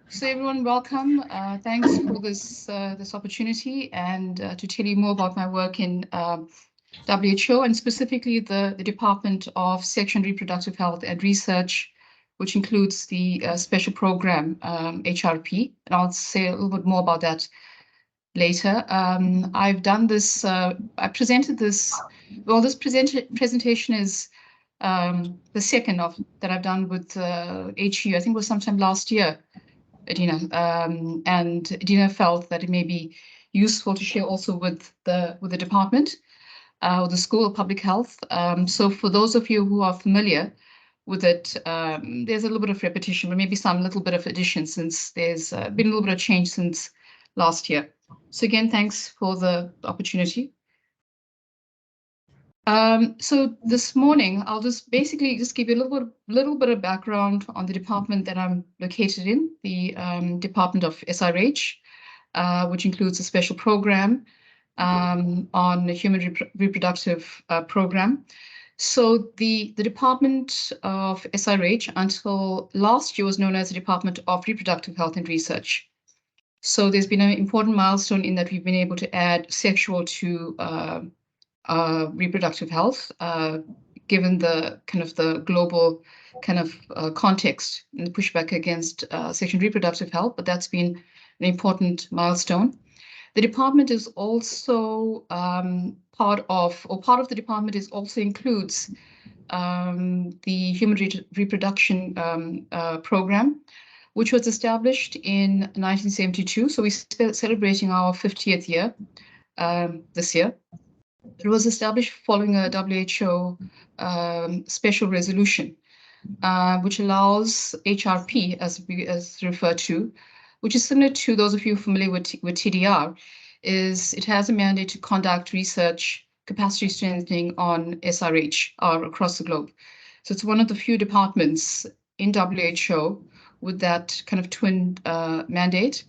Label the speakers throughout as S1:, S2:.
S1: So everyone, welcome. Thanks for this opportunity and to tell you more about my work in WHO and specifically the Department of Sexual and Reproductive Health and Research, which includes the special program HRP. And I'll say a little bit more about that later. I've done this. I presented this. Well, this presentation is the second of that I've done with HU. I think it was sometime last year. Adina, and Adina felt that it may be useful to share also with the department, or the School of Public Health. So for those of you who are familiar with it, there's a little bit of repetition, but maybe some little bit of addition since there's been a little bit of change since last year. So again, thanks for the opportunity. So this morning, I'll just basically give you a little bit of background on the department that I'm located in, the Department of SRH, which includes a special program on the human reproductive program. So the Department of SRH until last year was known as the Department of Reproductive Health and Research. So there's been an important milestone in that we've been able to add sexual to reproductive health, given the kind of the global kind of context and the pushback against sexual and reproductive health, but that's been an important milestone. The department is also part of the department is also includes the human reproduction program, which was established in 1972. So we're celebrating our 50th year this year. It was established following a WHO special resolution, which allows HRP, as referred to, which is similar to those of you familiar with TDR, is it has a mandate to conduct research capacity strengthening on SRH across the globe. So it's one of the few departments in WHO with that kind of twin mandate.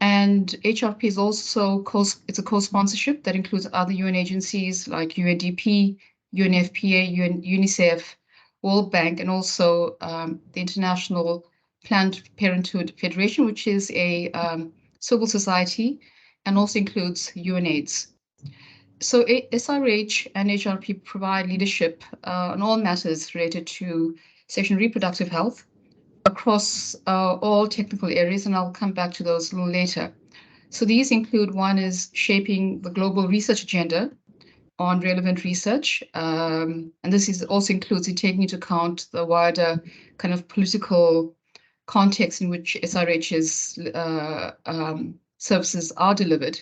S1: And HRP is also it's a co-sponsorship that includes other UN agencies like UNDP, UNFPA, UNICEF, World Bank, and also the International Planned Parenthood Federation, which is a civil society and also includes UNAIDS. So SRH and HRP provide leadership on all matters related to sexual and reproductive health across all technical areas, and I'll come back to those a little later. So these include, one is shaping the global research agenda on relevant research, and this also includes taking into account the wider kind of political context in which SRH's services are delivered.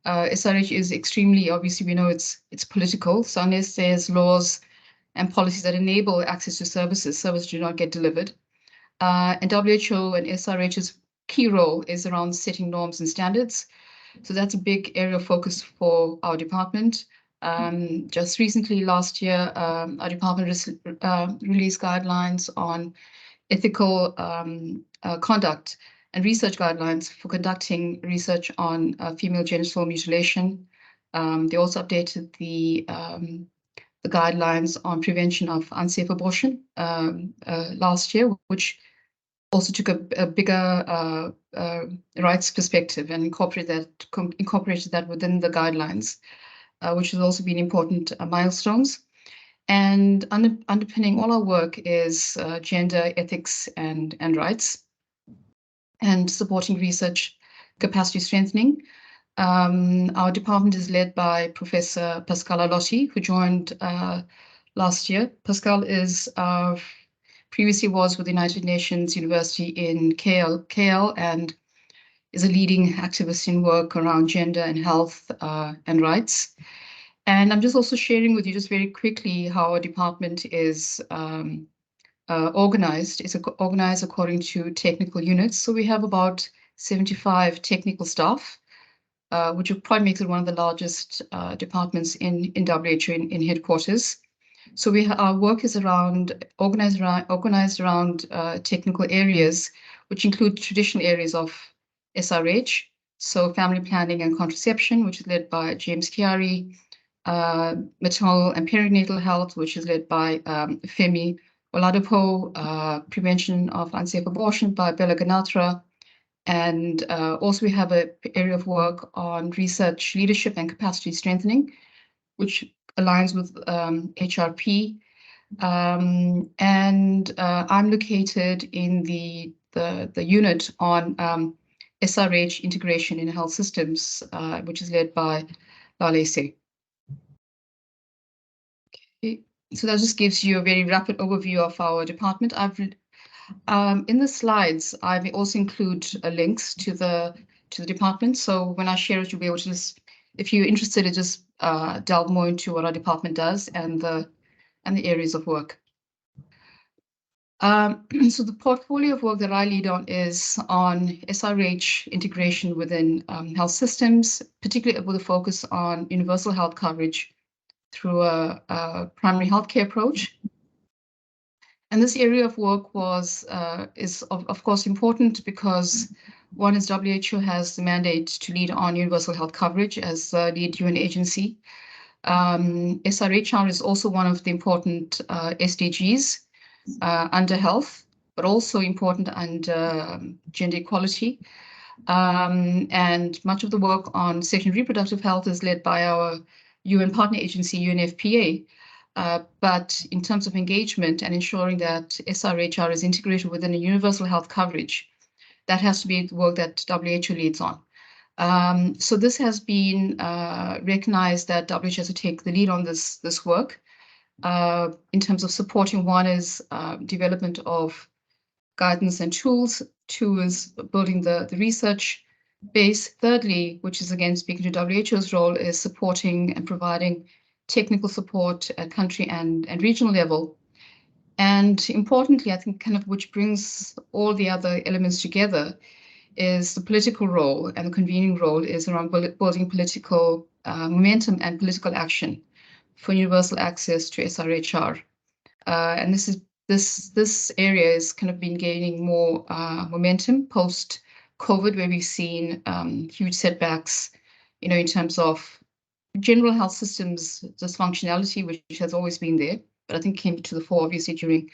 S1: SRH is extremely, obviously we know it's political, so unless there's laws and policies that enable access to services do not get delivered. And WHO and SRH's key role is around setting norms and standards. So that's a big area of focus for our department. Just recently, last year, our department released guidelines on ethical conduct and research guidelines for conducting research on female genital mutilation. They also updated the guidelines on prevention of unsafe abortion last year, which also took a bigger rights perspective and incorporated that within the guidelines, which has also been important milestones. And underpinning all our work is gender ethics and rights, and supporting research capacity strengthening. Our department is led by Professor Pascal Alotti, who joined last year. Pascal is previously was with the United Nations University in KL and is a leading activist in work around gender and health and rights. And I'm just also sharing with you just very quickly how our department is organized. It's organized according to technical units. So we have about 75 technical staff, which probably makes it one of the largest departments in WHO in headquarters. So our work is organized around technical areas, which include traditional areas of SRH, so family planning and contraception, which is led by James Chiari, maternal and perinatal health, which is led by Femi Oladipo, prevention of unsafe abortion by Bella Ganatra, And also we have an area of work on research, leadership, and capacity strengthening, which aligns with HRP. And I'm located in the unit on SRH integration in health systems, which is led by Lalese. Okay. So that just gives you a very rapid overview of our department. In the slides, I also include links to the department. So when I share it, you'll be able to just, if you're interested, to just delve more into what our department does and the areas of work. So the portfolio of work that I lead on is on SRH integration within health systems, particularly with a focus on universal health coverage through a primary healthcare approach. And this area of work is of course important because one is WHO has the mandate to lead on universal health coverage as the lead UN agency. SRHR is also one of the important SDGs under health, but also important under gender equality. And much of the work on sexual and reproductive health is led by our UN partner agency, UNFPA. But in terms of engagement and ensuring that SRHR is integrated within a universal health coverage, that has to be the work that WHO leads on. So this has been recognized that WHO has to take the lead on this work in terms of supporting. One is development of guidance and tools. Two is building the research base. Thirdly, which is again speaking to WHO's role, is supporting and providing technical support at country and regional level. And importantly, I think kind of which brings all the other elements together is the political role, and the convening role is around building political momentum and political action for universal access to SRHR. And this area has kind of been gaining more momentum post-COVID, where we've seen huge setbacks, in terms of general health systems dysfunctionality, which has always been there, but I think came to the fore obviously during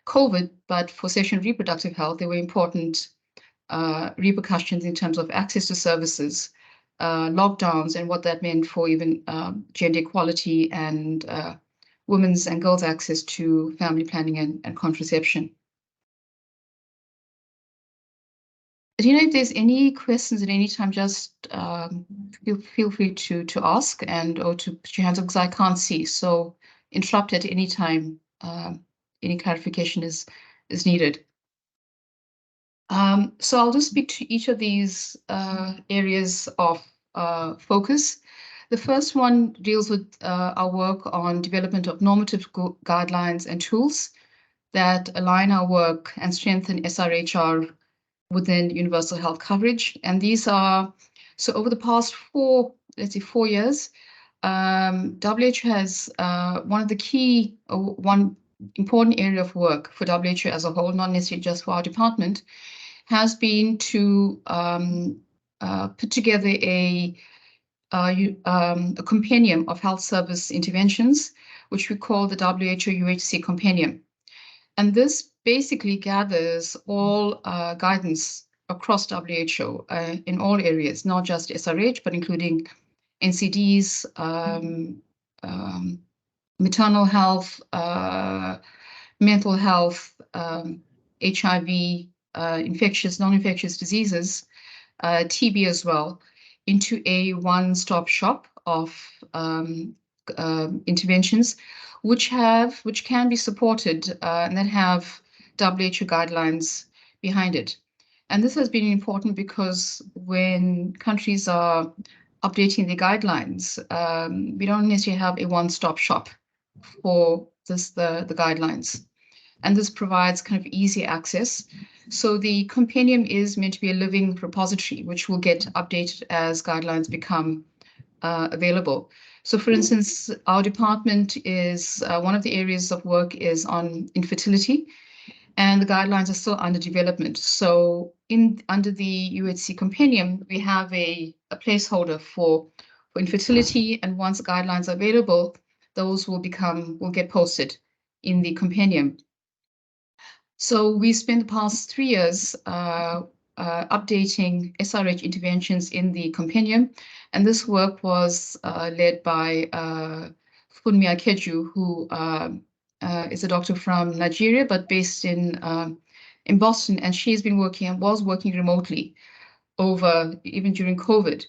S1: COVID. But for sexual and reproductive health, there were important repercussions in terms of access to services, lockdowns, and what that meant for even gender equality and women's and girls' access to family planning and contraception. If there's any questions at any time, just feel free to ask or to put your hands up, because I can't see. So interrupt at any time. Any clarification is needed. So I'll just speak to each of these areas of focus. The first one deals with our work on development of normative guidelines and tools that align our work and strengthen SRHR within universal health coverage. And these are, so over the past 4 years, WHO has one important area of work for WHO as a whole, not necessarily just for our department, has been to put together a compendium of health service interventions, which we call the WHO UHC compendium. And this basically gathers all guidance across WHO in all areas, not just SRH, but including NCDs, maternal health, mental health, HIV, infectious, non-infectious diseases, TB as well, into a one-stop shop of interventions, which can be supported and that have WHO guidelines behind it. And this has been important because when countries are updating their guidelines, we don't necessarily have a one-stop shop for the guidelines. And this provides kind of easy access. So the compendium is meant to be a living repository, which will get updated as guidelines become available. So for instance, our department is, one of the areas of work is on infertility, and the guidelines are still under development. So under the UHC compendium, we have a placeholder for infertility, and once the guidelines are available, those will get posted in the compendium. So we spent the past 3 years updating SRH interventions in the compendium. And this work was led by Funmi Akeju, who is a doctor from Nigeria, but based in Boston. And she's been working and was working remotely over, even during COVID,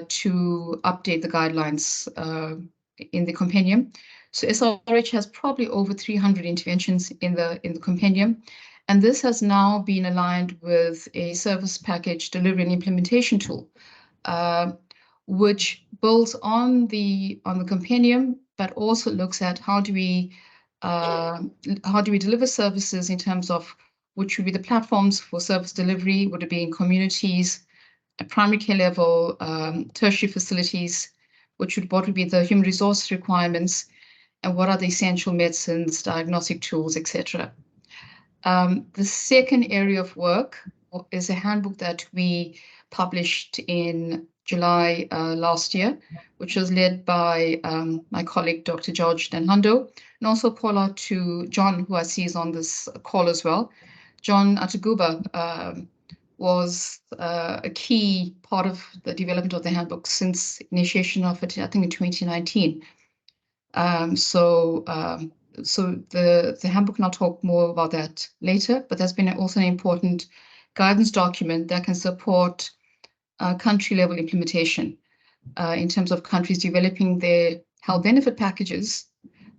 S1: to update the guidelines in the compendium. So SRH has probably over 300 interventions in the compendium, and this has now been aligned with a service package delivery and implementation tool, which builds on the compendium, but also looks at how do we deliver services in terms of which would be the platforms for service delivery. Would it be in communities, at primary care level, tertiary facilities, what would be the human resource requirements, and what are the essential medicines, diagnostic tools, etc. The second area of work is a handbook that we published in July last year, which was led by my colleague, Dr. George Denhando, and also call out to John, who I see is on this call as well. John Ataguba was a key part of the development of the handbook since initiation of it, I think in 2019. So the handbook, and I'll talk more about that later, but that's been also an important guidance document that can support country level implementation in terms of countries developing their health benefit packages,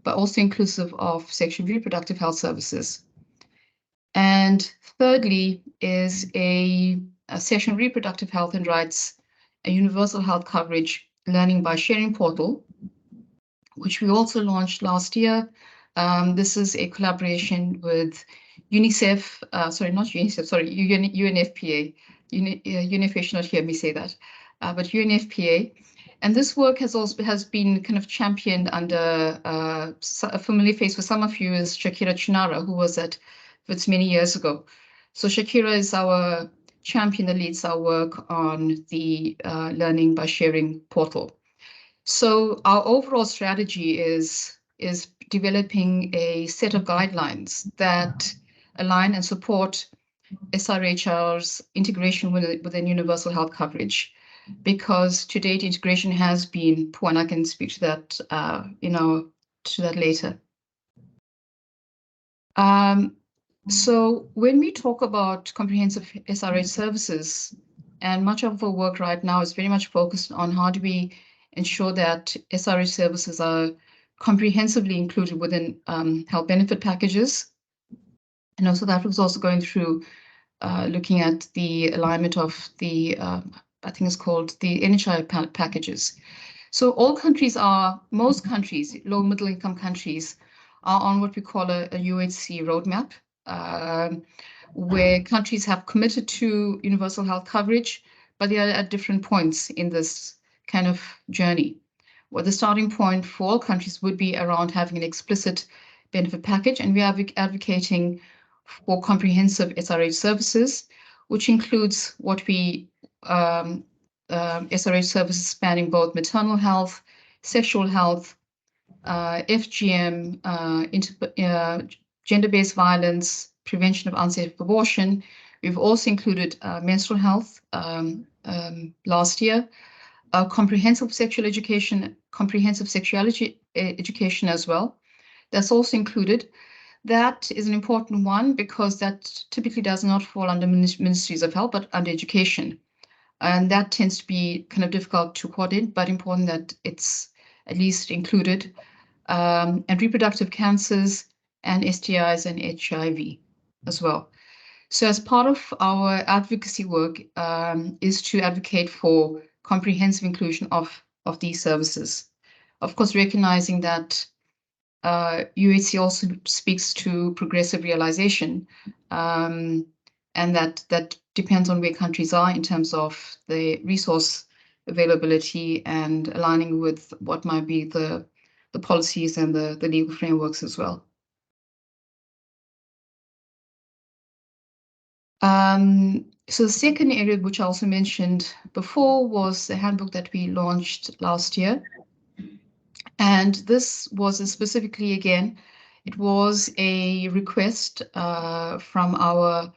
S1: but also inclusive of sexual and reproductive health services. And thirdly is a sexual and reproductive health and rights, a universal health coverage learning by sharing portal, which we also launched last year. This is a collaboration with UNICEF, not UNICEF, UNFPA. UNFPA should not hear me say that, but UNFPA. And this work has been kind of championed under a familiar face for some of you is Shakira Chinara, who was at WITS many years ago. So Shakira is our champion that leads our work on the learning by sharing portal. So our overall strategy is developing a set of guidelines that align and support SRHR's integration within universal health coverage, because to date integration has been poor, and I can speak to that, to that later. So when we talk about comprehensive SRH services, and much of our work right now is very much focused on how do we ensure that SRH services are comprehensively included within health benefit packages. And also that was also going through looking at the alignment of the, I think it's called the NHI packages. So most countries, low middle income countries, are on what we call a UHC roadmap, where countries have committed to universal health coverage, but they are at different points in this kind of journey. Well, the starting point for all countries would be around having an explicit benefit package, and we are advocating for comprehensive SRH services, which includes what we SRH services spanning both maternal health, sexual health, FGM, gender-based violence, prevention of unsafe abortion. We've also included menstrual health last year, comprehensive sexual education, comprehensive sexuality education as well. That's also included. That is an important one because that typically does not fall under ministries of health, but under education. And that tends to be kind of difficult to coordinate, but important that it's at least included. And reproductive cancers and STIs and HIV as well. So as part of our advocacy work is to advocate for comprehensive inclusion of these services. Of course, recognizing that UHC also speaks to progressive realization, and that depends on where countries are in terms of the resource availability and aligning with what might be the policies and the legal frameworks as well. So the second area, which I also mentioned before, was the handbook that we launched last year. And this was specifically, again, it was a request from our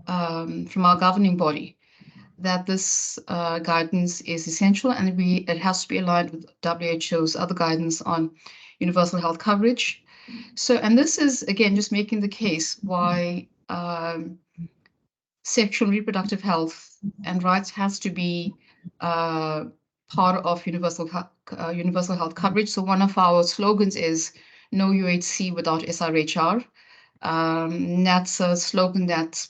S1: from our governing body that this guidance is essential, and it has to be aligned with WHO's other guidance on universal health coverage. So, and this is again just making the case why sexual and reproductive health and rights has to be part of universal health coverage. So one of our slogans is "No UHC without SRHR." That's a slogan that's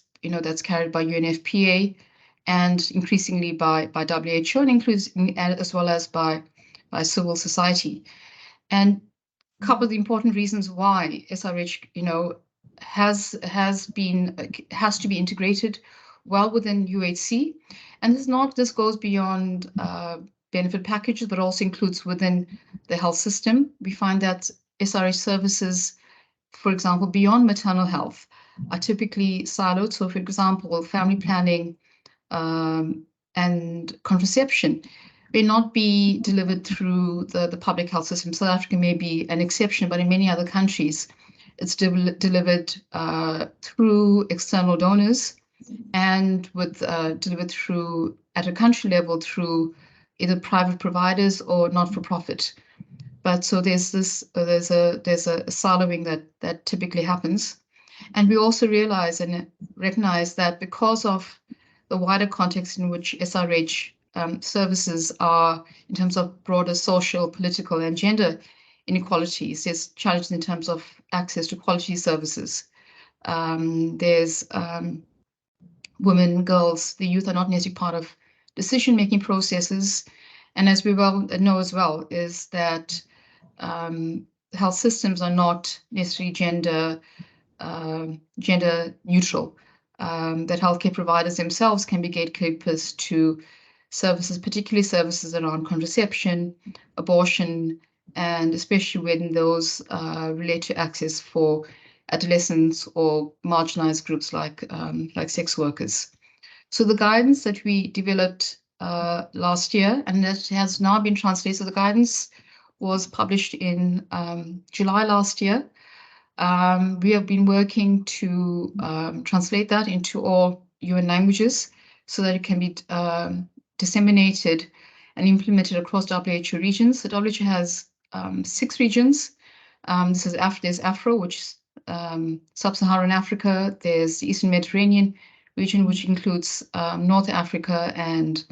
S1: carried by UNFPA and increasingly by WHO, and includes as well as by civil society. And a couple of the important reasons why SRH, has to be integrated well within UHC, and this goes beyond benefit packages, but also includes within the health system. We find that SRH services, for example, beyond maternal health, are typically siloed. So, for example, family planning and contraception may not be delivered through the public health system. South Africa may be an exception, but in many other countries, it's delivered through external donors and delivered through, at a country level, through either private providers or not-for-profit. But so there's a siloing that typically happens. And we also realize and recognize that because of the wider context in which SRH services are, in terms of broader social, political, and gender inequalities, there's challenges in terms of access to quality services. There's women, girls, the youth are not necessarily part of decision-making processes. And as we well know as well, is that health systems are not necessarily gender neutral, that healthcare providers themselves can be gatekeepers to services, particularly services around contraception, abortion, and especially when those relate to access for adolescents or marginalized groups like sex workers. So the guidance that we developed last year, and that has now been translated, so the guidance was published in July last year. We have been working to translate that into all UN languages so that it can be disseminated and implemented across WHO regions. The WHO has 6 regions. There's Afro, which is Sub-Saharan Africa. There's the Eastern Mediterranean region, which includes North Africa and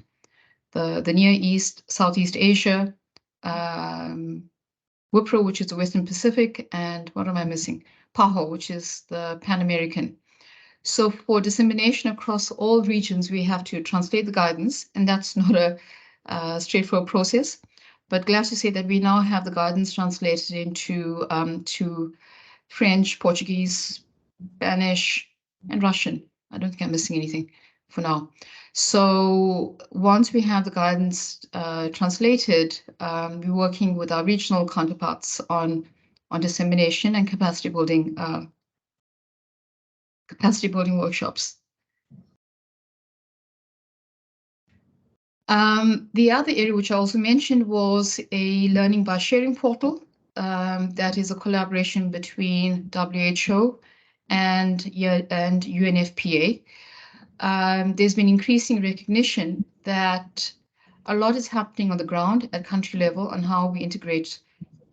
S1: the Near East, Southeast Asia, WIPRO, which is the Western Pacific, and what am I missing? PAHO, which is the Pan-American. So for dissemination across all regions, we have to translate the guidance, and that's not a straightforward process. But glad to say that we now have the guidance translated into to French, Portuguese, Spanish, and Russian. I don't think I'm missing anything for now. So once we have the guidance translated, we're working with our regional counterparts on dissemination and capacity building workshops. The other area which I also mentioned was a learning by sharing portal. That is a collaboration between WHO and UNFPA. There's been increasing recognition that a lot is happening on the ground at country level on how we integrate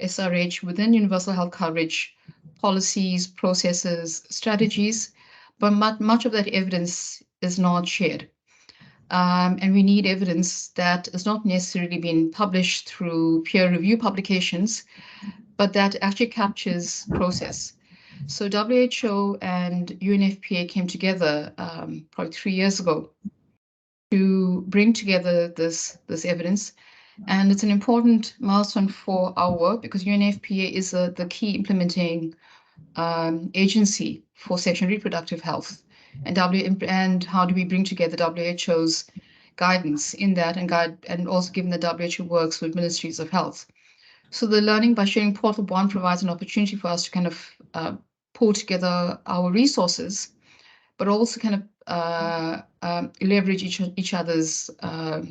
S1: SRH within universal health coverage policies, processes, strategies, but much of that evidence is not shared. And we need evidence that has not necessarily been published through peer review publications, but that actually captures process. So WHO and UNFPA came together probably 3 years ago to bring together this evidence. And it's an important milestone for our work because UNFPA is the key implementing agency for sexual and reproductive health. And how do we bring together WHO's guidance in that and also given that WHO works with ministries of health. So the Learning by Sharing Portal Bond provides an opportunity for us to kind of pull together our resources, but also kind of leverage each other's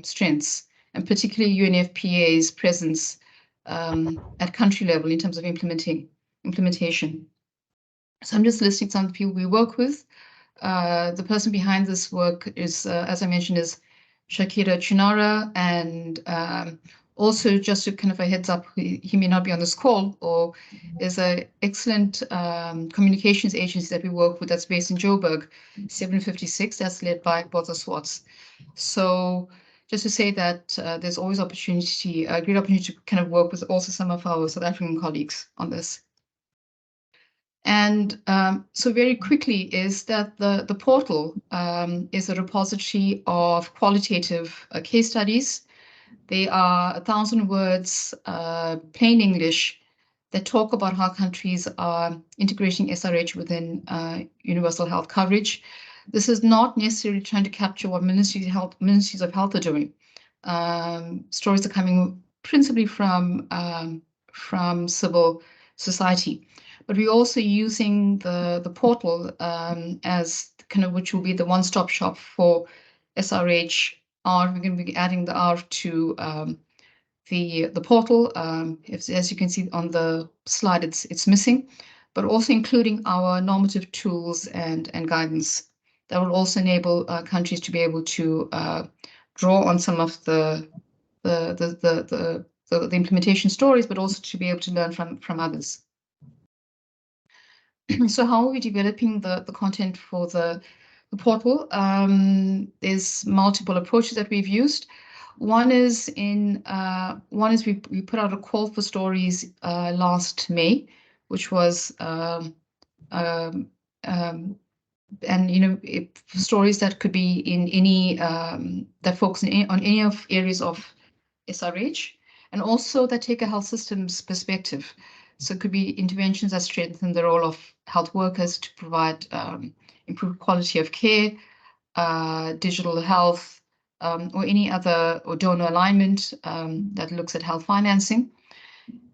S1: strengths, and particularly UNFPA's presence at country level in terms of implementation. So I'm just listing some of the people we work with. The person behind this work is, as I mentioned, is Shakira Chinara, and also just to kind of a heads up, he may not be on this call, or is an excellent communications agency that we work with that's based in Joburg, 756, that's led by Botha Swartz. So just to say that there's always opportunity, a great opportunity to kind of work with also some of our South African colleagues on this. And so very quickly is that the portal is a repository of qualitative case studies. They are 1,000 words, plain English, that talk about how countries are integrating SRH within universal health coverage. This is not necessarily trying to capture what ministries of health are doing. Stories are coming principally from civil society, but we're also using the portal as kind of, which will be the one-stop shop for SRH. We're going to be adding the R to the portal. As you can see on the slide, it's missing, but also including our normative tools and guidance that will also enable countries to be able to draw on some of the implementation stories, but also to be able to learn from others. So how are we developing the content for the portal? There's multiple approaches that we've used. One is we put out a call for stories last May, which was and stories that could be in any that focus on any of areas of SRH, and also that take a health systems perspective. So it could be interventions that strengthen the role of health workers to provide improved quality of care, digital health, or any other, or donor alignment that looks at health financing.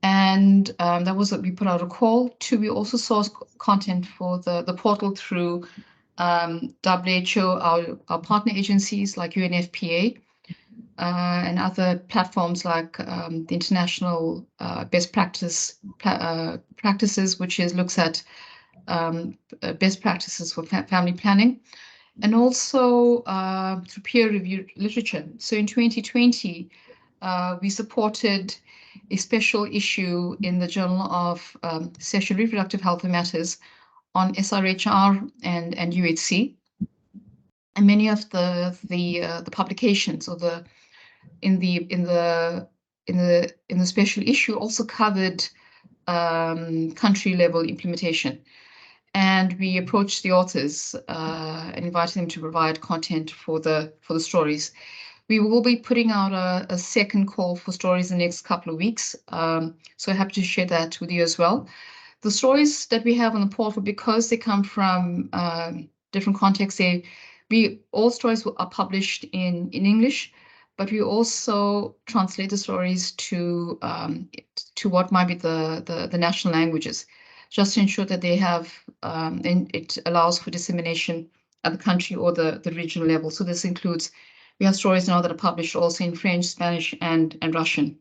S1: And that was what we put out a call to. We also source content for the portal through WHO, our partner agencies like UNFPA, and other platforms like the International Best Practices, which looks at best practices for family planning, and also through peer-reviewed literature. So in 2020, we supported a special issue in the Journal of Sexual and Reproductive Health and Matters on SRHR and UHC, and many of the publications or in the special issue also covered country level implementation. And we approached the authors and invited them to provide content for the stories. We will be putting out a second call for stories in the next couple of weeks. So happy to share that with you as well. The stories that we have on the portal, because they come from different contexts, all stories are published in English, but we also translate the stories to what might be the national languages, just to ensure that they have, and it allows for dissemination at the country or the regional level. So this includes, we have stories now that are published also in French, Spanish, and Russian.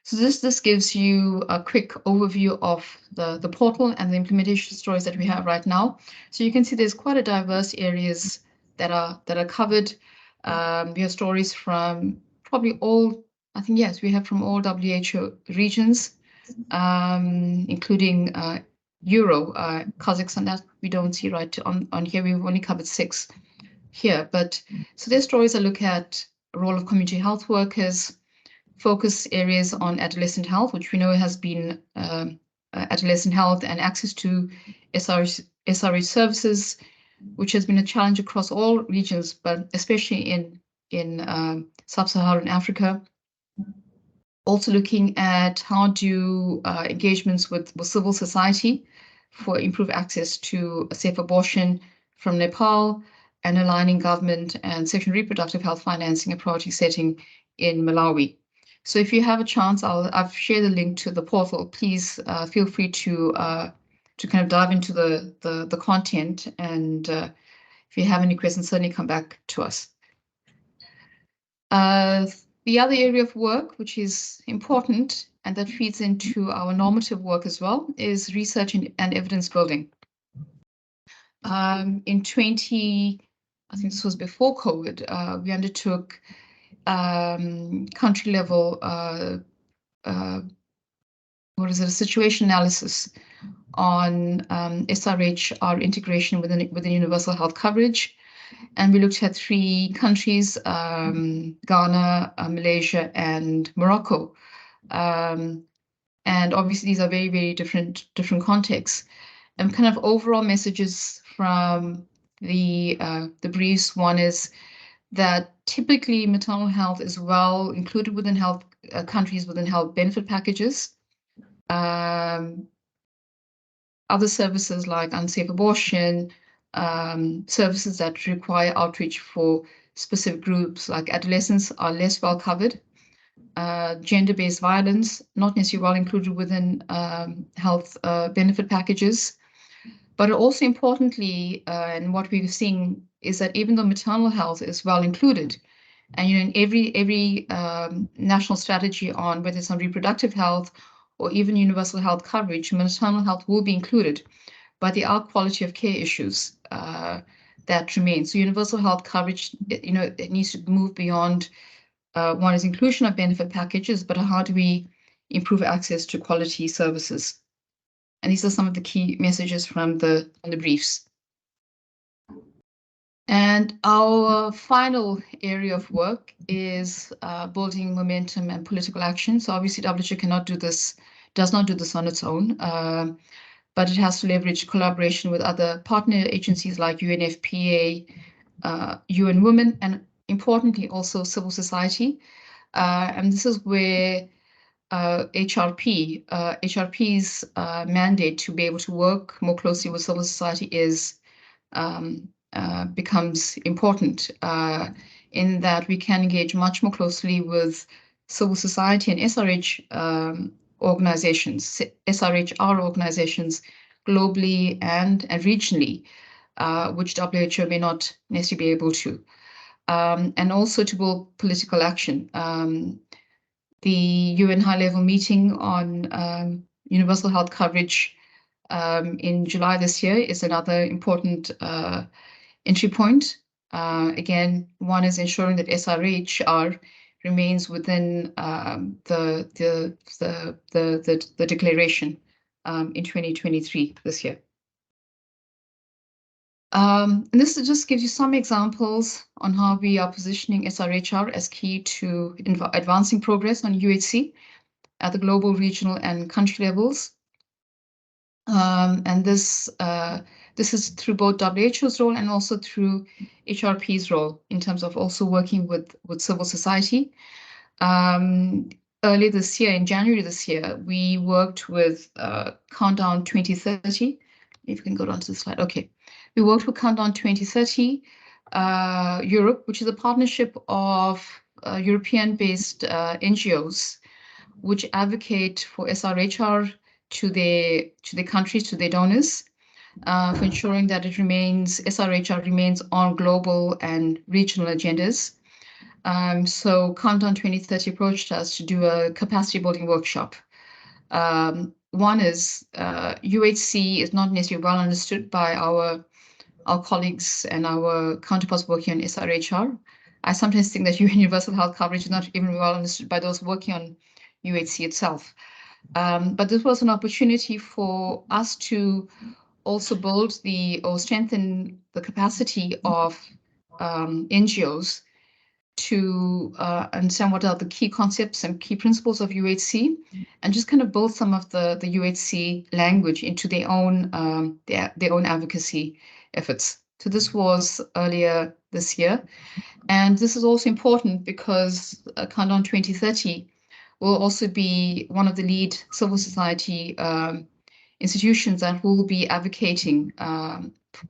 S1: So this gives you a quick overview of the portal and the implementation stories that we have right now. So you can see there's quite a diverse areas that are covered. We have stories from probably all, I think, yes, we have from all WHO regions, including Euro, Kazakhstan, that we don't see right on here. We've only covered 6 here, but so their stories that look at the role of community health workers, focus areas on adolescent health, which we know has been adolescent health and access to SRH services, which has been a challenge across all regions, but especially in sub-Saharan Africa. Also looking at how do engagements with civil society for improved access to a safe abortion from Nepal, and aligning government and sexual and reproductive health financing a priority setting in Malawi. So if you have a chance, I've shared the link to the portal. Please feel free to kind of dive into the content, and if you have any questions, certainly come back to us. The other area of work, which is important and that feeds into our normative work as well, is research and evidence building. In I think this was before COVID, we undertook country level, a situation analysis on SRHR integration within universal health coverage. And we looked at 3 countries, Ghana, Malaysia, and Morocco. And obviously these are very, very different contexts. And kind of overall messages from the briefs. One is that typically maternal health is well included within health countries within health benefit packages. Other services like unsafe abortion, services that require outreach for specific groups like adolescents are less well covered. Gender-based violence, not necessarily well included within health benefit packages. But also importantly, and what we're seeing is that even though maternal health is well included, and in every national strategy on whether it's on reproductive health or even universal health coverage, maternal health will be included, but there are quality of care issues that remain. So universal health coverage, it needs to move beyond one is inclusion of benefit packages, but how do we improve access to quality services? And these are some of the key messages from the briefs. And our final area of work is building momentum and political action. So obviously WHO does not do this on its own, but it has to leverage collaboration with other partner agencies like UNFPA, UN Women, and importantly also civil society. And this is where HRP's mandate to be able to work more closely with civil society becomes important in that we can engage much more closely with civil society and SRHR organizations globally and regionally, which WHO may not necessarily be able to. And also to build political action. The UN high-level meeting on universal health coverage in July this year is another important entry point. Again, one is ensuring that SRHR remains within the declaration in 2023 this year. And this just gives you some examples on how we are positioning SRHR as key to advancing progress on UHC at the global, regional, and country levels. And this is through both WHO's role and also through HRP's role in terms of also working with civil society. Earlier this year, in January this year, we worked with Countdown 2030. If you can go down to the slide. Okay. We worked with Countdown 2030 Europe, which is a partnership of European-based NGOs, which advocate for SRHR to their countries, to their donors, for ensuring that SRHR remains on global and regional agendas. So Countdown 2030 approached us to do a capacity building workshop. One is UHC is not necessarily well understood by our colleagues and our counterparts working on SRHR. I sometimes think that universal health coverage is not even well understood by those working on UHC itself. But this was an opportunity for us to also build or strengthen the capacity of NGOs to understand what are the key concepts and key principles of UHC, and just kind of build some of the UHC language into their own advocacy efforts. So this was earlier this year, and this is also important because Countdown 2030 will also be one of the lead civil society institutions that will be advocating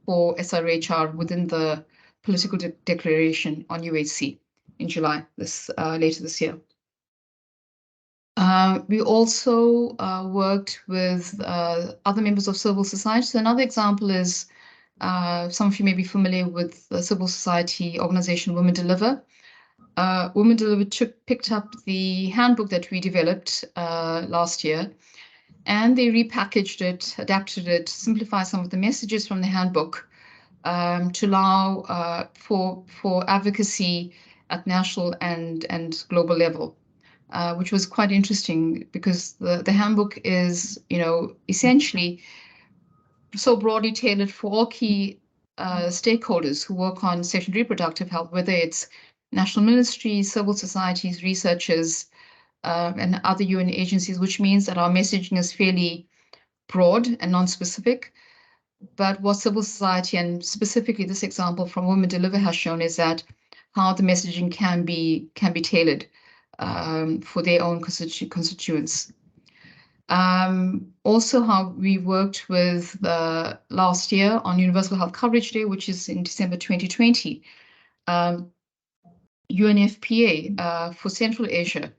S1: for SRHR within the political declaration on UHC in July later this year. We also worked with other members of civil society. So another example is some of you may be familiar with the civil society organization Women Deliver. Women Deliver picked up the handbook that we developed last year, and they repackaged it, adapted it, simplified some of the messages from the handbook to allow for advocacy at national and global level, which was quite interesting because the handbook is, essentially so broadly tailored for all key stakeholders who work on sexual reproductive health, whether it's national ministries, civil societies, researchers, and other UN agencies, which means that our messaging is fairly broad and non-specific. But what civil society, and specifically this example from Women Deliver, has shown is that how the messaging can be tailored for their own constituents. Also, how we worked with last year on Universal Health Coverage Day, which is in December 2020. UNFPA for Central Asia.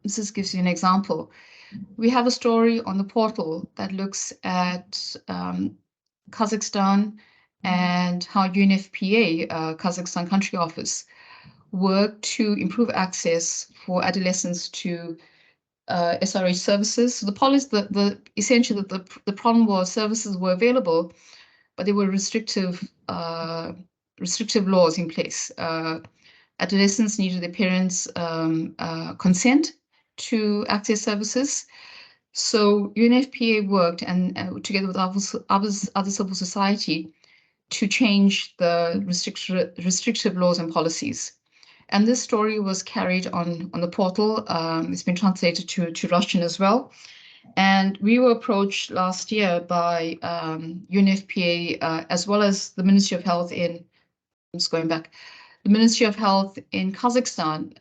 S1: This gives you an example. We have a story on the portal that looks at Kazakhstan and how UNFPA, Kazakhstan Country Office, work to improve access for adolescents to SRH services. So the policy, essentially the problem was services were available, but there were restrictive laws in place. Adolescents needed their parents' consent to access services. So UNFPA worked and together with other civil society to change the restrictive laws and policies. And this story was carried on the portal. It's been translated to Russian as well. And we were approached last year by UNFPA as well as the Ministry of Health in, I'm just going back, the Ministry of Health in Kazakhstan,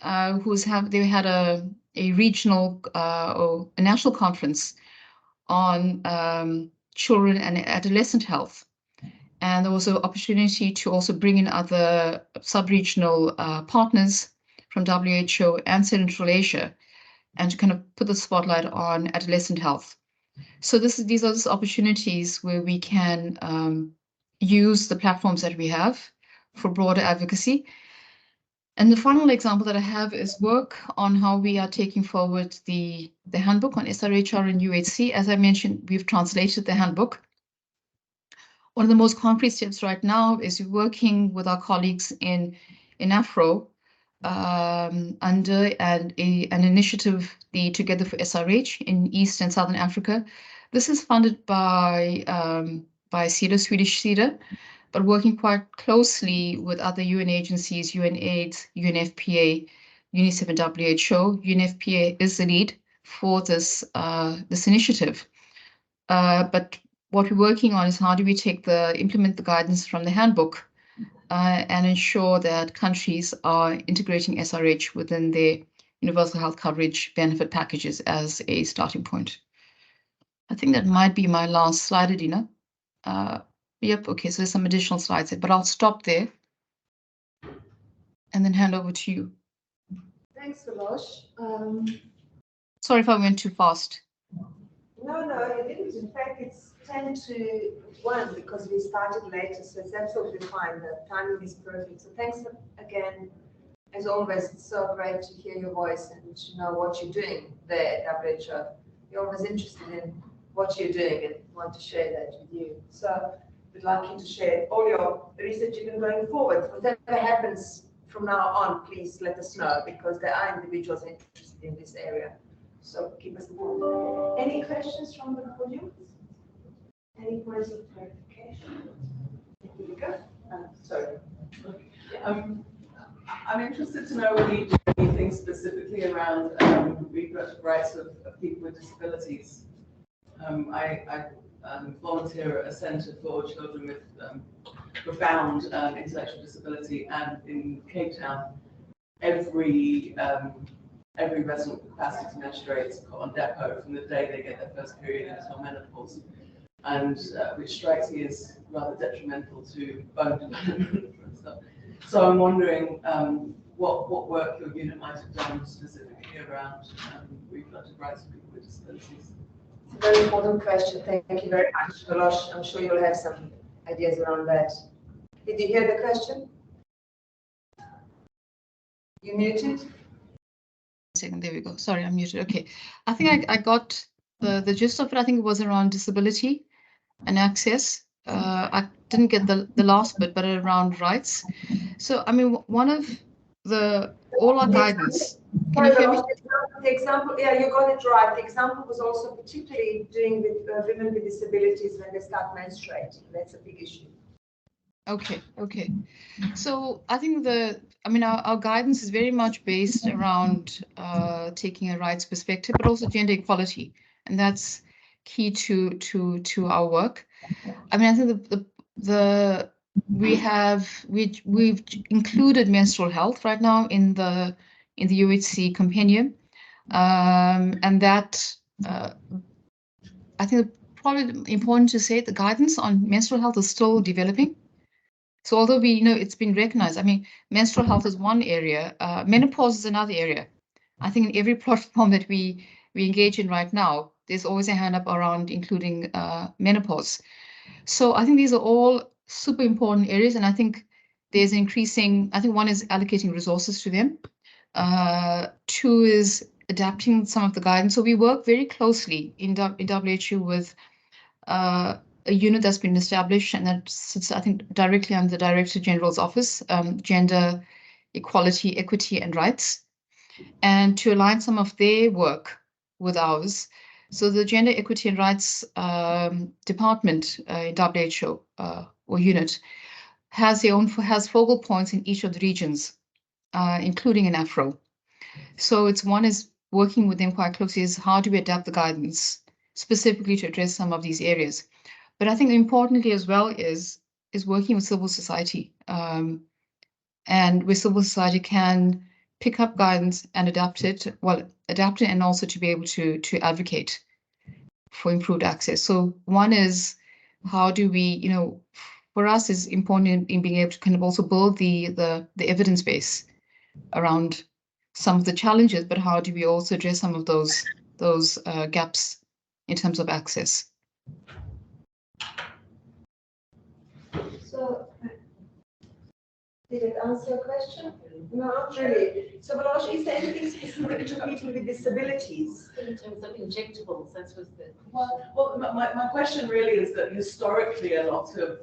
S1: they had a regional or a national conference on children and adolescent health. And there was an opportunity to also bring in other sub-regional partners from WHO and Central Asia, and to kind of put the spotlight on adolescent health. So these are the opportunities where we can use the platforms that we have for broader advocacy. And the final example that I have is work on how we are taking forward the handbook on SRHR and UHC. As I mentioned, we've translated the handbook. One of the most concrete steps right now is working with our colleagues in Afro under an initiative, the Together for SRH in East and Southern Africa. This is funded by CEDA, Swedish CEDA, but working quite closely with other UN agencies, UNAIDS, UNFPA, UNICEF, and WHO. UNFPA is the lead for this initiative. But what we're working on is how do we implement the guidance from the handbook and ensure that countries are integrating SRH within their universal health coverage benefit packages as a starting point. I think that might be my last slide, Adina. Yep, okay, so there's some additional slides there, but I'll stop there and then hand over to you.
S2: Thanks, Velosh.
S1: Sorry if I went too fast.
S2: No, you didn't. In fact, it's 10 to 1 because we started later, so it's absolutely fine. The timing is perfect. So thanks again. As always, it's so great to hear your voice and to know what you're doing there at WHO. You're always interested in what you're doing and want to share that with you. So we'd like you to share all your research even going forward. Whatever happens from now on, please let us know because there are individuals interested in this area. So keep us informed. Any questions from the podium? Any points of clarification? Here we go. Sorry.
S3: I'm interested to know whether you do anything specifically around reproductive rights of people with disabilities. I volunteer at a centre for children with profound intellectual disability, and in Cape Town, every resident with capacity to menstruate is put on depot from the day they get their first period until menopause, and which strikes me as rather detrimental to bone development and stuff. So I'm wondering what work your unit might have done specifically around reproductive rights of people with disabilities.
S2: It's a very important question. Thank you very much, Velosh. I'm sure you'll have some ideas around that. Did you hear the question? You muted?
S1: Second, there we go. Sorry, I'm muted. Okay, I think I got the gist of it. I think it was around disability and access. didn't get the last bit, but around rights. So, I mean, one of all our guidance. Can you hear me?
S2: The example, yeah, you got it right. The example was also particularly doing with women with disabilities when they start menstruating. That's a big issue.
S1: Okay. So I think our guidance is very much based around taking a rights perspective, but also gender equality, and that's key to our work. I mean, I think we've included menstrual health right now in the UHC compendium, and that I think probably important to say the guidance on menstrual health is still developing. So although it's been recognized, I mean, menstrual health is one area, menopause is another area. I think in every platform that we engage in right now, there's always a hand up around including menopause. So I think these are all super important areas, and I think there's increasing. I think one is allocating resources to them. Two is adapting some of the guidance. So we work very closely in WHO with a unit that's been established, and that sits, I think, directly under the Director General's office, Gender Equality, Equity and Rights, and to align some of their work with ours. So the Gender Equity and Rights department in WHO or unit has focal points in each of the regions, including in Afro. So one is working with them quite closely is how do we adapt the guidance specifically to address some of these areas. But I think importantly as well is working with civil society, and where civil society can pick up guidance and adapt it, and also to be able to advocate for improved access. So one is how do we, for us is important in being able to kind of also build the evidence base around some of the challenges, but how do we also address some of those gaps in terms of access?
S2: So, did it answer your question? No, not really. So, Veloshnee, is there anything specific to people with disabilities?
S4: In terms of injectables, that's what's the...
S3: Well, my question really is that historically a lot of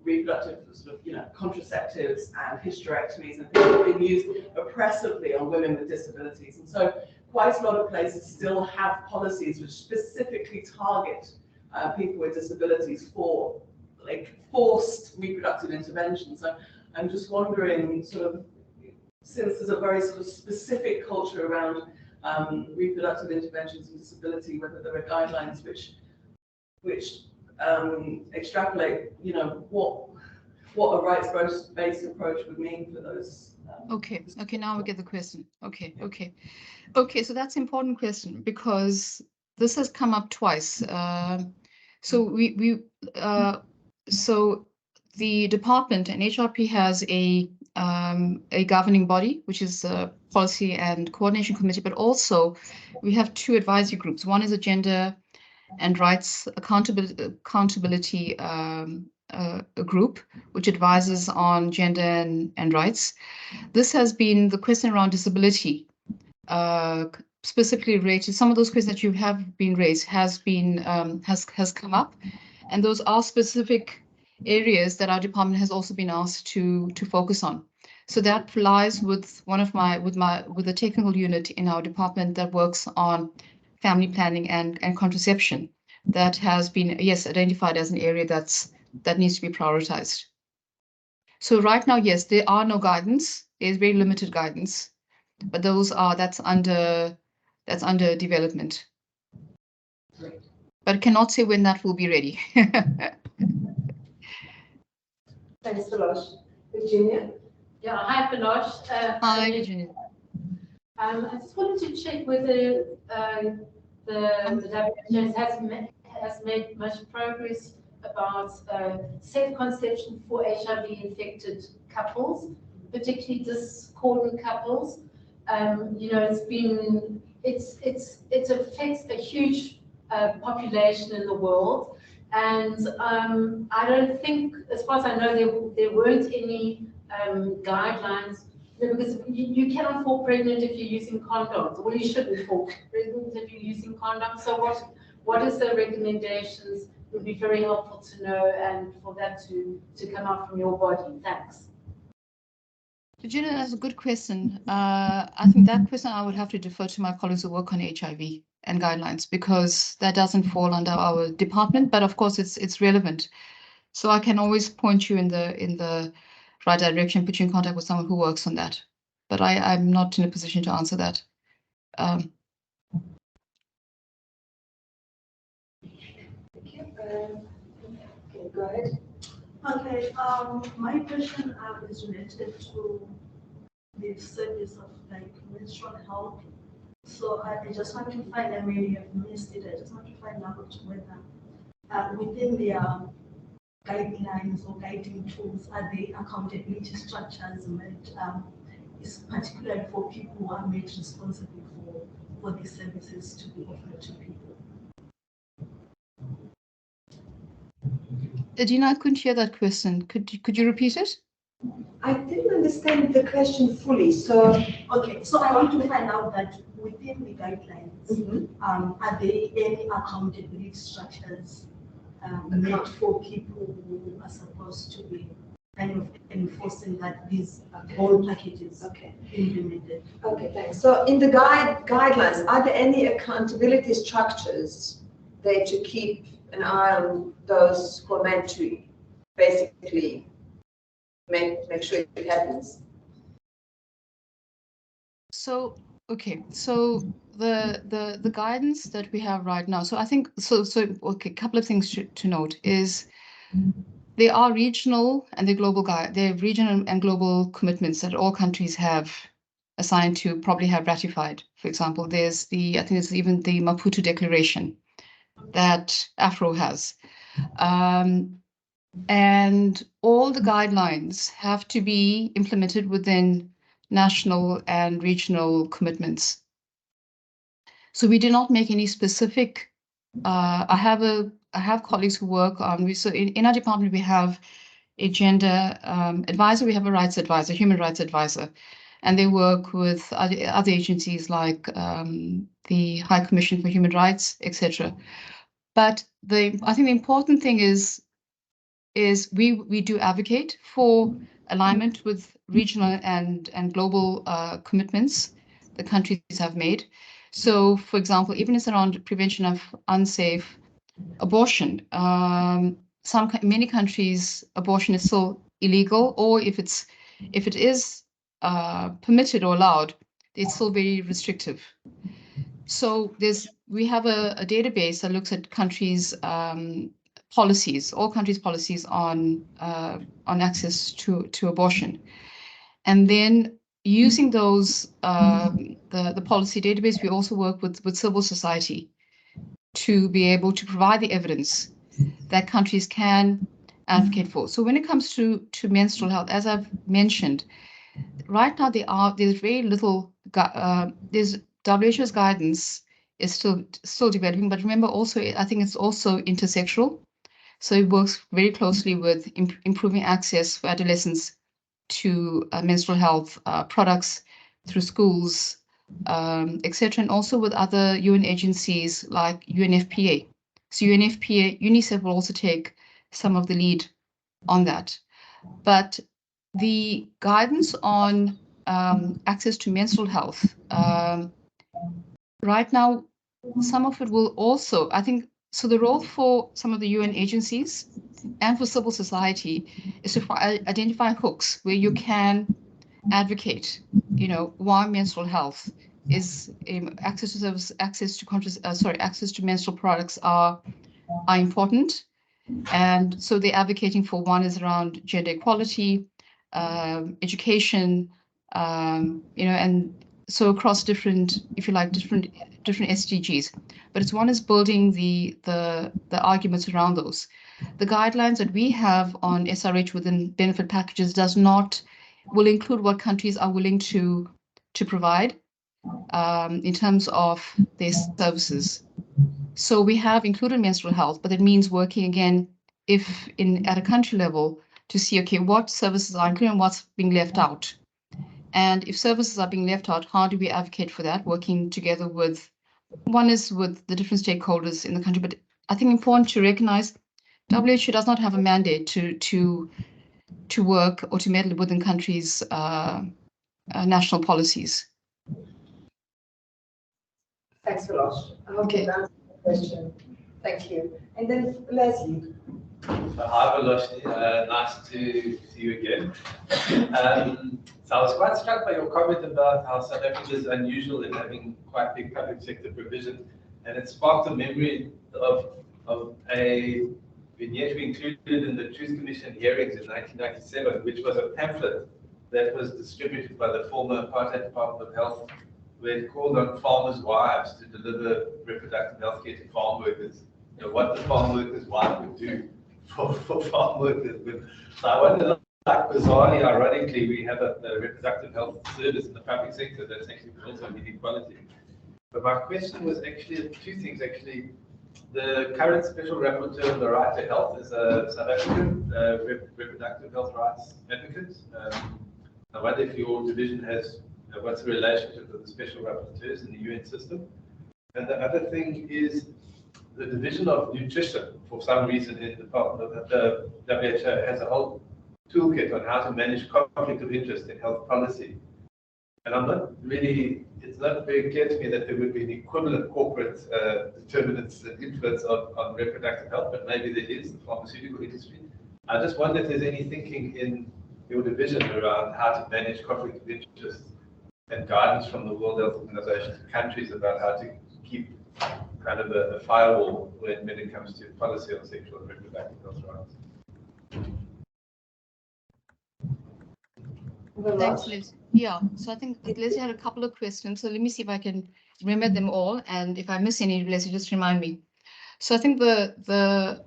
S3: reproductive sort of, contraceptives and hysterectomies and things have been used oppressively on women with disabilities. And so quite a lot of places still have policies which specifically target people with disabilities for forced reproductive intervention. So I'm just wondering, sort of, since there's a very sort of specific culture around reproductive interventions and disability, whether there are guidelines which extrapolate, what a rights-based approach would mean for those.
S1: Okay, now we get the question. Okay, so that's an important question because this has come up twice. So the department and HRP has a governing body, which is the policy and coordination committee, but also we have two advisory groups. One is a gender and rights accountability group, which advises on gender and rights. This has been the question around disability, specifically related. Some of those questions that you have been raised has come up, and those are specific areas that our department has also been asked to focus on. So that lies with with the technical unit in our department that works on family planning and contraception. That has been, yes, identified as an area that needs to be prioritized. So right now, yes, there are no guidance. There's very limited guidance, but that's under development.
S3: Great.
S1: But cannot say when that will be ready.
S2: Thanks, Velosh. Virginia?
S4: Yeah, hi, Velosh.
S1: Hi, Virginia.
S4: I just wanted to check whether the WHO has made much progress about safe conception for HIV-infected couples, particularly discordant couples. It affects a huge population in the world, and I don't think, as far as I know, there weren't any guidelines, because you cannot fall pregnant if you're using condoms. Well, you shouldn't fall pregnant if you're using condoms. So what is the recommendations would be very helpful to know and for that to come out from your body. Thanks.
S1: Regina, that's a good question. I think that question I would have to defer to my colleagues who work on HIV and guidelines, because that doesn't fall under our department, but of course it's relevant. So I can always point you in the right direction, put you in contact with someone who works on that. But I'm not in a position to answer that.
S2: Thank you. Okay, go ahead.
S5: Okay, my question is related to the service of like menstrual health. So I just want to find, I maybe have missed it, I just want to find out whether within their guidelines or guiding tools, are they accountability structures made, is particularly for people who are made responsible for these services to be offered to people?
S1: Adina, I couldn't hear that question. Could you repeat it?
S2: I didn't understand the question fully, so.
S5: Okay, so I want to find out that within the guidelines, are there any accountability structures made for people who are supposed to be kind of enforcing that these whole packages implemented?
S2: Okay, thanks. So in the guidelines, are there any accountability structures there to keep an eye on those who are meant to basically make sure it happens?
S1: So okay, so the guidance that we have right now. So I think okay, a couple of things to note is there are regional and the global there are regional and global commitments that all countries have assigned to probably have ratified. For example, there's I think there's even the Maputo Declaration that Afro has. And all the guidelines have to be implemented within national and regional commitments. So we do not make any specific. I have colleagues who work on. So in our department we have a gender advisor, we have a rights advisor, human rights advisor, and they work with other agencies like the High Commission for Human Rights, etc. But I think the important thing is we do advocate for alignment with regional and global commitments the countries have made. So, for example, even if it's around prevention of unsafe abortion, many countries abortion is still illegal, or if it is permitted or allowed, it's still very restrictive. So we have a database that looks at countries' policies, all countries' policies on access to abortion, and then using those the policy database, we also work with civil society to be able to provide the evidence that countries can advocate for. So when it comes to menstrual health, as I've mentioned, right now there's very little. There's WHO's guidance is still developing, but remember also I think it's also intersectoral. So it works very closely with improving access for adolescents to menstrual health products through schools, etc., and also with other UN agencies like UNFPA. So UNFPA, UNICEF will also take some of the lead on that. But the guidance on access to menstrual health, right now, some of it will also, I think, so the role for some of the UN agencies and for civil society is to identify hooks where you can advocate, why menstrual health is access to service, access to menstrual products are important. And so they're advocating for one is around gender equality, education, and so across different, if you like, different SDGs. But it's one is building the arguments around those. The guidelines that we have on SRH within benefit packages will include what countries are willing to provide in terms of their services. So we have included menstrual health, but it means working again, at a country level, to see, okay, what services are included and what's being left out. And if services are being left out, how do we advocate for that? Working together with the different stakeholders in the country. But I think important to recognize WHO does not have a mandate to work or to meddle within countries' national policies.
S2: Thanks, Velosh. I hope
S1: Okay.
S2: you've answered the question. Thank you. And then Leslie.
S6: Hi, Veloshnee. Nice to see you again. So I was quite struck by your comment about how South Africa is unusual in having quite big public sector provision, and it sparked a memory of a vignette we included in the Truth Commission hearings in 1997, which was a pamphlet that was distributed by the former Apartheid Department of Health, where it called on farmers' wives to deliver reproductive health care to farm workers. You know, what the farm workers' wife would do for farm workers. So I wonder, like, bizarrely, ironically, we have a reproductive health service in the public sector that's actually built on inequality. But my question was actually two things, actually. The current special rapporteur on the right to health is a South African reproductive health rights advocate. I wonder if your division has, what's the relationship with the special rapporteurs in the UN system? And the other thing is the division of nutrition, for some reason, in the department of the WHO has a whole toolkit on how to manage conflict of interest in health policy. And I'm not really, it's not very clear to me that there would be an equivalent corporate determinants and influence on reproductive health, but maybe there is, the pharmaceutical industry. I just wonder if there's any thinking in your division around how to manage conflict of interest and guidance from the World Health Organization to countries about how to keep kind of a firewall when it comes to policy on sexual and reproductive health rights.
S1: Thanks, Liz. Yeah, so I think Leslie had a couple of questions. So let me see if I can remember them all. And if I miss any, Leslie, just remind me. So I think the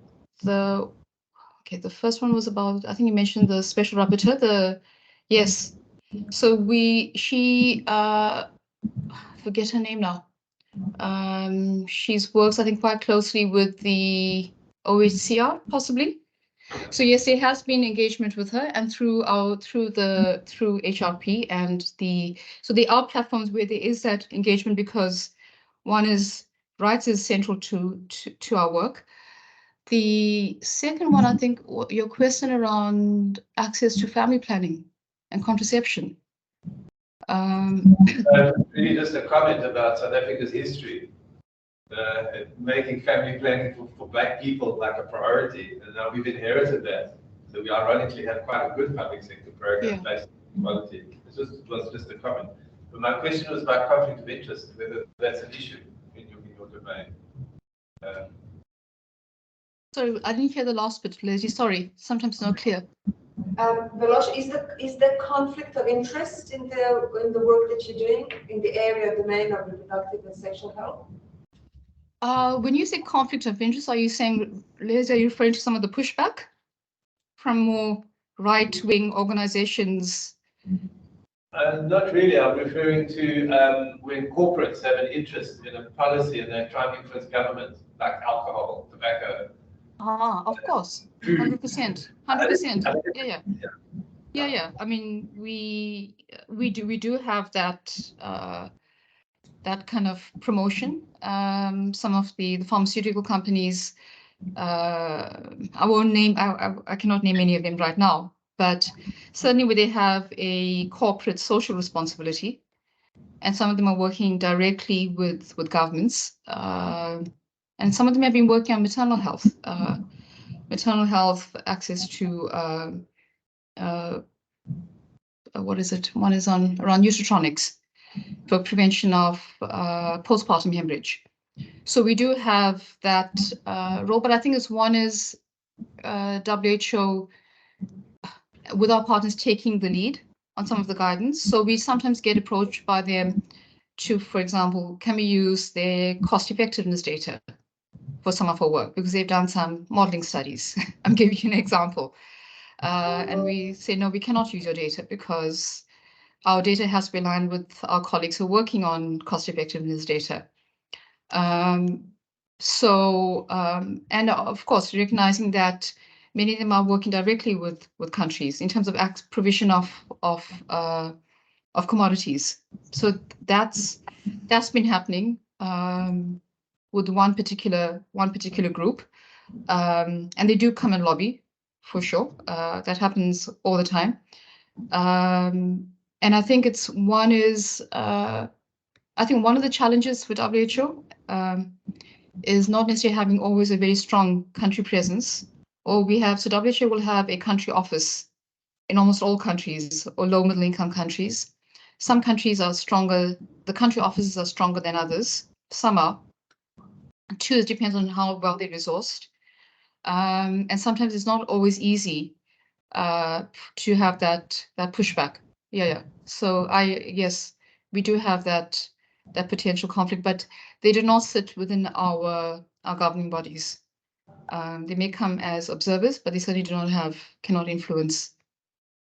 S1: first one was about, I think you mentioned the special rapporteur, yes. So she forget her name now. She's works, I think, quite closely with the OHCR, possibly. So yes, there has been engagement with her, and through HRP and there are platforms where there is that engagement, because one is rights is central to our work. The second one, I think, your question around access to family planning and contraception.
S6: Really just a comment about South Africa's history, making family planning for Black people like a priority, and now we've inherited that. So we ironically have quite a good public sector program based on equality. It was just a comment. But my question was about conflict of interest, whether that's an issue in your domain.
S1: Sorry, I didn't hear the last bit, Leslie. Sorry, sometimes it's not clear.
S2: Velosh, is there conflict of interest in the work that you're doing in the area domain of reproductive and sexual health?
S1: When you say conflict of interest, are you saying, Leslie, are you referring to some of the pushback from more right-wing organizations?
S6: Not really. I'm referring to when corporates have an interest in a policy and they're trying to influence government, like alcohol, tobacco.
S1: Of course, 100%, 100%. Yeah. I mean, we do have that that kind of promotion. Some of the pharmaceutical companies, I won't name, I cannot name any of them right now, but certainly where they have a corporate social responsibility, and some of them are working directly with governments, and some of them have been working on maternal health access to what is it? One is on around nutritronics for prevention of postpartum hemorrhage. So we do have that role, but I think one is WHO with our partners taking the lead on some of the guidance. So we sometimes get approached by them to, for example, can we use their cost effectiveness data for some of our work, because they've done some modeling studies. I'm giving you an example. And we say, no, we cannot use your data because our data has to be aligned with our colleagues who are working on cost effectiveness data. And of course, recognizing that many of them are working directly with countries in terms of provision of commodities. So that's been happening with one particular group. And they do come and lobby, for sure. That happens all the time. And I think one of the challenges with WHO is not necessarily having always a very strong country presence. So WHO will have a country office in almost all countries or low middle income countries. Some countries are stronger, the country offices are stronger than others. Some are. Two, it depends on how well they're resourced. And sometimes it's not always easy to have that pushback. Yeah. So yes, we do have that potential conflict, but they do not sit within our governing bodies. They may come as observers, but they certainly cannot influence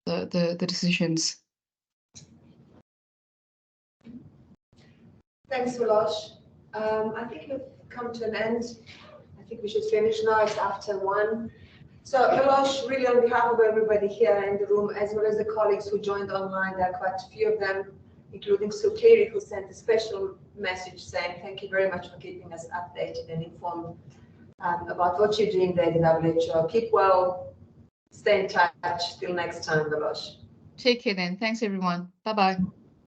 S1: the decisions.
S2: Thanks, Velosh. I think we've come to an end. I think we should finish now. It's after 1. So, Velosh, really on behalf of everybody here in the room, as well as the colleagues who joined online, there are quite a few of them, including Sue Cleary, who sent a special message saying thank you very much for keeping us updated and informed about what you're doing there at WHO. Keep well, stay in touch. Till next time, Velosh.
S1: Take care then. Thanks, everyone. Bye-bye.